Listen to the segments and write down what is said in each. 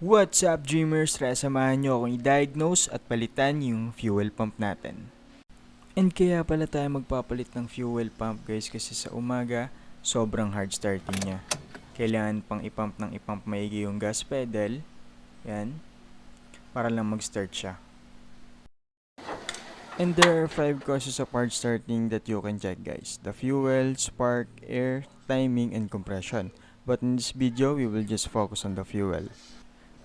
What's up, Dreamers? Tara samahan nyo akong i-diagnose at palitan yung fuel pump natin. And kaya pala tayo magpapalit ng fuel pump guys kasi sa umaga, sobrang hard starting niya. Kailangan pang ipump ng ipump maigi yung gas pedal, yan, para lang mag-start siya. And there are 5 causes of hard starting that you can check guys. The fuel, spark, air, timing, and compression. But in this video, we will just focus on the fuel.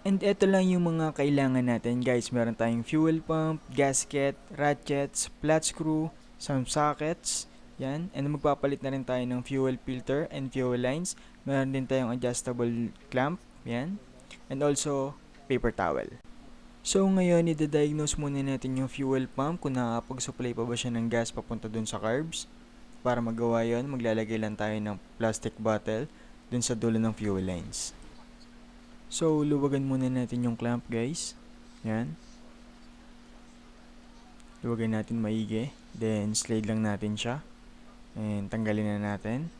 And ito lang yung mga kailangan natin guys. Meron tayong fuel pump, gasket, ratchets, flat screw, some sockets. Yan. And magpapalit na rin tayo ng fuel filter and fuel lines. Meron din tayong adjustable clamp. Yan. And also, paper towel. So ngayon, i-diagnose muna natin yung fuel pump kung nakakapag-supply pa ba siya ng gas papunta dun sa carbs. Para magawa yon, maglalagay lang tayo ng plastic bottle dun sa dulo ng fuel lines. So, luwagan muna natin yung clamp guys. Yan. Luwagan natin maigi. Then, slide lang natin siya. And, tanggalin na natin.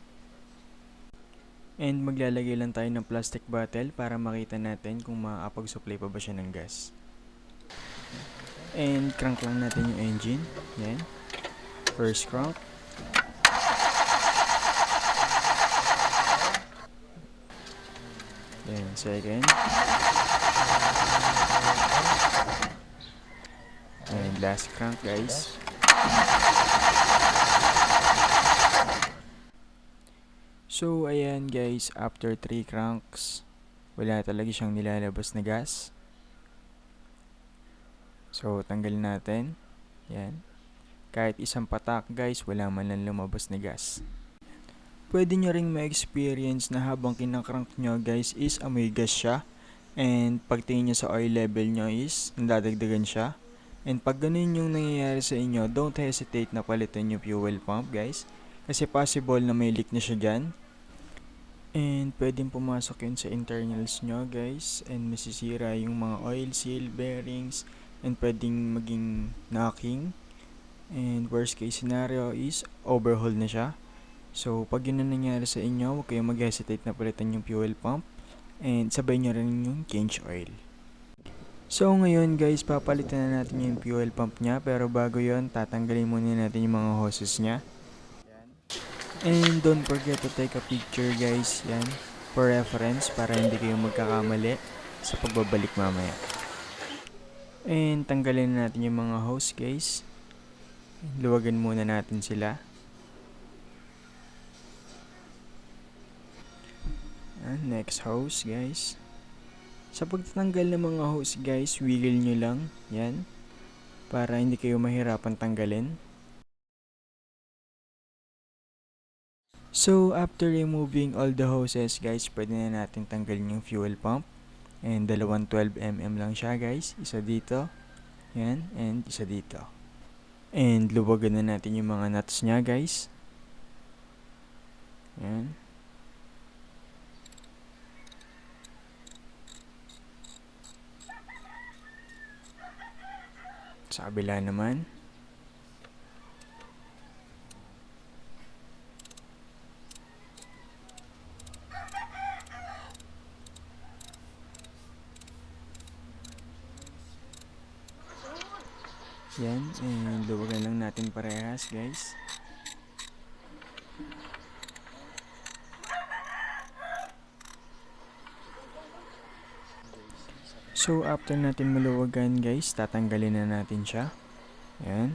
And, maglalagay lang tayo ng plastic bottle para makita natin kung makakapag-supply pa ba siya ng gas. And, crank lang natin yung engine. Yan. First crank. Then, second. And last crank guys. So, ayan guys, after 3 cranks, wala talaga siyang nilalabas na gas. So, tanggalin natin. Yan. Kahit isang patak guys, wala man lang lumabas na gas. Pwede nyo ring ma-experience na habang kinakrank nyo guys is amoy gas siya. And pagtingin nyo sa oil level nyo is nadadagdagan siya. And pag ganun yung nangyayari sa inyo, don't hesitate na palitan yung fuel pump guys. Kasi possible na may leak na siya dyan. And pwedeng pumasok yun sa internals nyo guys. And masisira yung mga oil seal, bearings. And pwedeng maging knocking. And worst case scenario is overhaul na siya. So pag yun na nangyari sa inyo, huwag kayong mag-hesitate na palitan yung fuel pump. And sabay nyo rin yung change oil. So ngayon guys, papalitan na natin yung fuel pump niya. Pero bago yon, tatanggalin muna natin yung mga hoses niya. And don't forget to take a picture guys. Yan. For reference, para hindi kayo magkakamali sa pagbabalik mamaya. And tanggalin na natin yung mga hose guys. Luwagan muna natin sila. Next hose guys. Sa pagtatanggal ng mga hose guys, wiggle nyo lang. Yan. Para hindi kayo mahirapan tanggalin. So, after removing all the hoses guys, pwede na natin tanggalin yung fuel pump. And dalawang 12mm lang siya guys. Isa dito. Yan. And isa dito. And luwagan na natin yung mga nuts niya guys. Yan. Sa kabila naman. Yan, and luwagan lang natin parehas guys. So after natin maluwagan guys, tatanggalin na natin siya. Yan.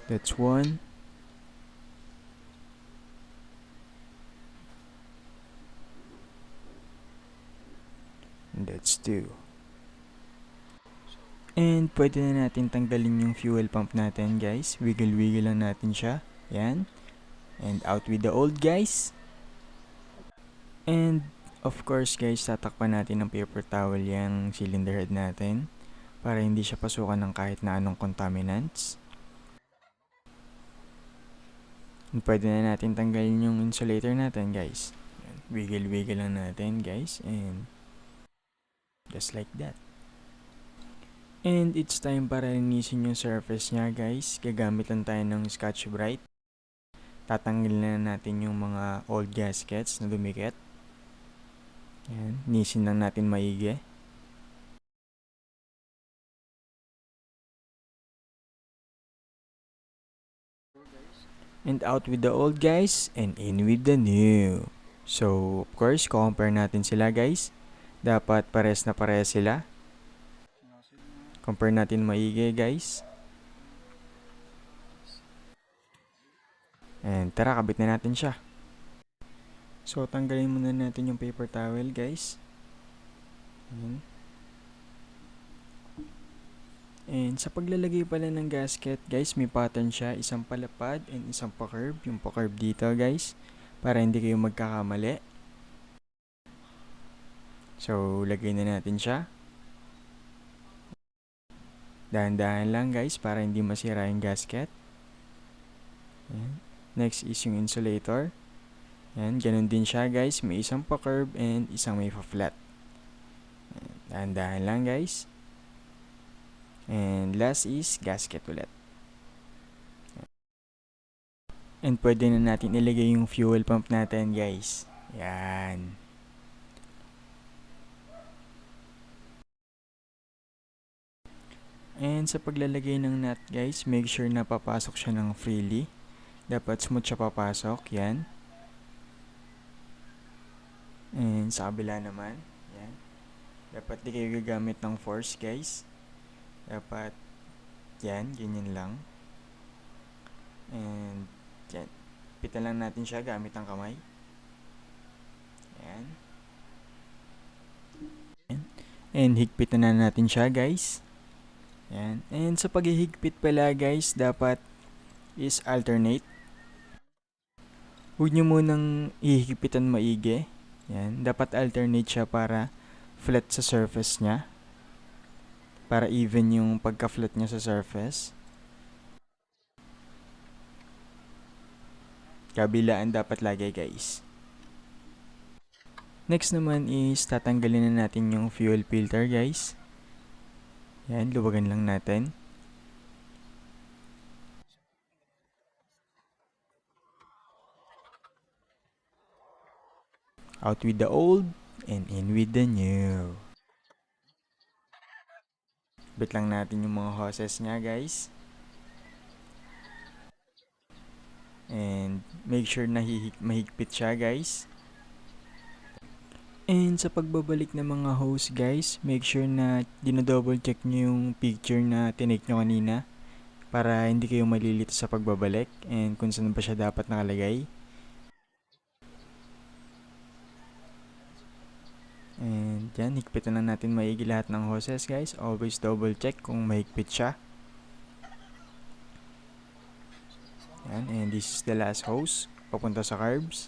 That's one. And that's two. And pwede na natin tanggalin yung fuel pump natin guys. Wiggle-wiggle lang natin siya. Yan. And out with the old guys. And of course guys, tatakpan natin ng paper towel yung cylinder head natin. Para hindi siya pasukan ng kahit na anong contaminants. And pwede na natin tanggalin yung insulator natin guys. Wiggle-wiggle lang natin guys. And just like that. And it's time para linisin yung surface niya guys. Gagamit lang tayo ng Scotch-Brite. Tatanggalin na natin yung mga old gaskets na dumikit. Yan, nisin lang natin maigi. And out with the old guys, and in with the new. So, of course, compare natin sila guys. Dapat pares na pares sila. Compare natin maigi guys. And tara, kabit na natin siya. So, tanggalin muna natin yung paper towel guys. Ayan. And sa paglalagay pala ng gasket guys, may pattern siya. Isang palapad and isang pa-curve. Yung pa-curve dito guys, para hindi kayo magkakamali. So, lagay na natin siya. Dahan-dahan lang guys, para hindi masira yung gasket. Ayan. Next is yung insulator. Ayan, ganun din siya guys. May isang pa-curve and isang may pa-flat. Dahan-dahan lang guys. And last is gasket ulit. And pwede na natin ilagay yung fuel pump natin guys. Yan. And sa paglalagay ng nut guys, make sure na papasok siya ng freely. Dapat smooth siya papasok. Yan. And sa kabila naman. Yan. Dapat di kayo gagamit ng force guys. Dapat yan, ganyan lang. And yan. Pitan lang natin siya gamit ang kamay. Yan. And higpitan na natin siya guys. Yan. And sa paghihigpit pala guys, dapat is alternate. Huwag nyo munang ihigpitan maigi. Yan. Dapat alternate siya para flat sa surface niya. Para even yung pagka-flat niya sa surface. Kabilaan dapat lagi guys. Next naman is tatanggalin na natin yung fuel filter guys. Yan, luwagan lang natin. Out with the old and in with the new. Bit lang natin yung mga hoses niya guys. And make sure na mahigpit siya guys. And sa pagbabalik ng mga hose guys, make sure na dinodouble check nyo yung picture na tinake nyo kanina. Para hindi kayo malilito sa pagbabalik and kung saan ba siya dapat nakalagay. And yan, higpitan na natin maigi lahat ng hoses guys. Always double check kung mahigpit siya. Yan, and this is the last hose papunta sa carbs.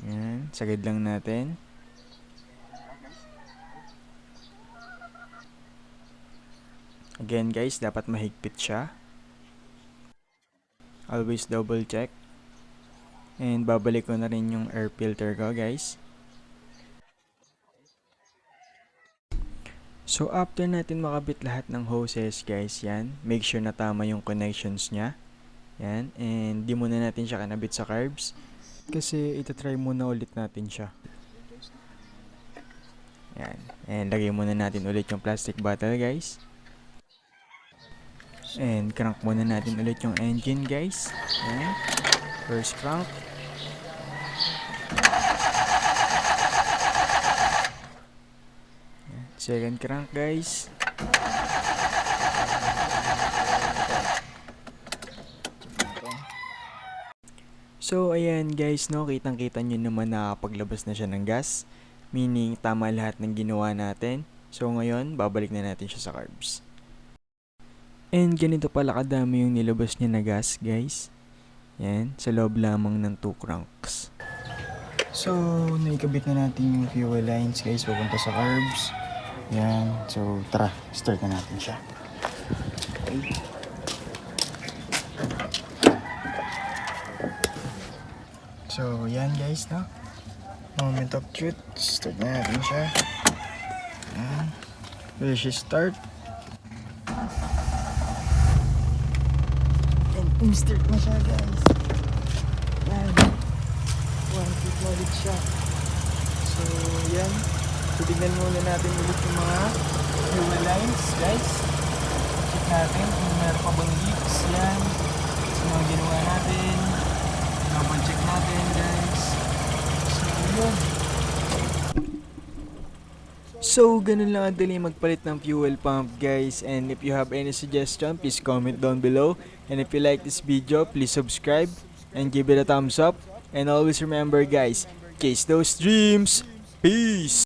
Yan, sagad lang natin. Again guys, dapat mahigpit siya. Always double check. And babalik ko na rin yung air filter ko guys. So after natin makabit lahat ng hoses guys, yan, make sure na tama yung connections niya. Yan, and di muna natin siya kanabit sa carbs kasi itatry muna ulit natin siya. Yan, and lagay muna natin ulit yung plastic bottle guys. And crank muna natin ulit yung engine guys. Yan, first crank. Second crank guys. So ayan guys, no, kitang-kita nyo naman na paglabas na siya ng gas. Meaning tama lahat ng ginawa natin. So ngayon, babalik na natin siya sa carbs. And ganito pala kadami yung nilabas niya na gas guys. Yan, sa loob lamang ng 2 cranks. So naikabit na natin yung fuel lines guys, papunta sa carbs. Yan, so tara, start na natin siya. Okay. So yan guys, no? Moment of truth, start na natin siya. Yan. Will she start? And start na siya guys. Yan. One click ulit siya. So, yan. So, tignan muna natin ulit yung mga fuel lines, guys. Check natin kung meron pa bang leaks. Yan. So, mga ginawa natin. Double check natin, guys. So, yun. So, ganun lang ang dali magpalit ng fuel pump, guys. And if you have any suggestion, please comment down below. And if you like this video, please subscribe and give it a thumbs up. And always remember, guys, chase those dreams. Peace!